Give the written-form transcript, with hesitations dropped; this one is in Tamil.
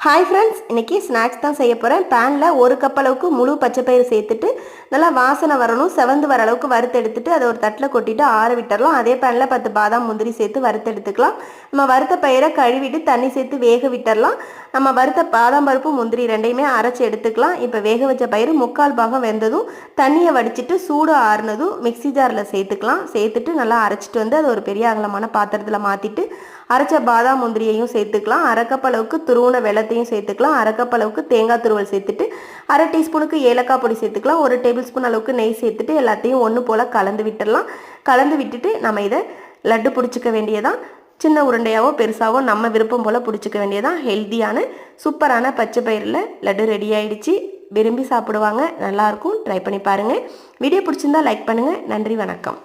ஹாய் ஃப்ரெண்ட்ஸ், இன்றைக்கி ஸ்நாக்ஸ் தான் செய்ய போகிறேன். பேனில் ஒரு கப் அளவுக்கு முழு பச்சைப்பயிறு சேர்த்துட்டு நல்லா வாசனை வரணும், செவந்து வர அளவுக்கு வறுத்தெடுத்துட்டு அதை ஒரு தட்டில் கொட்டிட்டு ஆற விட்டுறலாம். அதே பேனில் 10 பாதாம் முந்திரி சேர்த்து வறுத்தெடுத்துக்கலாம். நம்ம வறுத்த பயிரை கழுவிட்டு தண்ணி சேர்த்து வேக விட்டுறலாம். நம்ம வறுத்த பாதாம் பருப்பு முந்திரி ரெண்டையுமே அரைச்சி எடுத்துக்கலாம். இப்போ வேக வச்ச பயிறு 3/4 பாகம் வெந்ததும் தண்ணியை வடிச்சிட்டு சூடு ஆறுனதும் மிக்சி ஜாரில் சேர்த்துக்கலாம். சேர்த்துட்டு நல்லா அரைச்சிட்டு வந்து அதை ஒரு பெரிய அகலமான பாத்திரத்தில் மாற்றிட்டு அரைச்ச பாதாம் முந்திரியையும் சேர்த்துக்கலாம். அரை கப் அளவுக்கு துருவன வெள்ளத்தையும் சேர்த்துக்கலாம். அரை கப் அளவுக்கு தேங்காய் துருவல் சேர்த்துட்டு அரை டீஸ்பூனுக்கு ஏலக்காய் பொடி சேர்த்துக்கலாம். 1 டேபிள் ஸ்பூன் அளவுக்கு நெய் சேர்த்துட்டு எல்லாத்தையும் ஒன்று போல் கலந்து விட்டுடலாம். கலந்து விட்டுட்டு நம்ம இதை லட்டு பிடிச்சிக்க வேண்டியதான். சின்ன உருண்டையாவோ பெருசாவோ நம்ம விருப்பம் போல் பிடிச்சிக்க வேண்டியதான். ஹெல்த்தியான சூப்பரான பச்சை பயிரில் லட்டு ரெடி ஆகிடுச்சு. விரும்பி சாப்பிடுவாங்க, நல்லாயிருக்கும். ட்ரை பண்ணி பாருங்கள். வீடியோ பிடிச்சிருந்தா லைக் பண்ணுங்கள். நன்றி, வணக்கம்.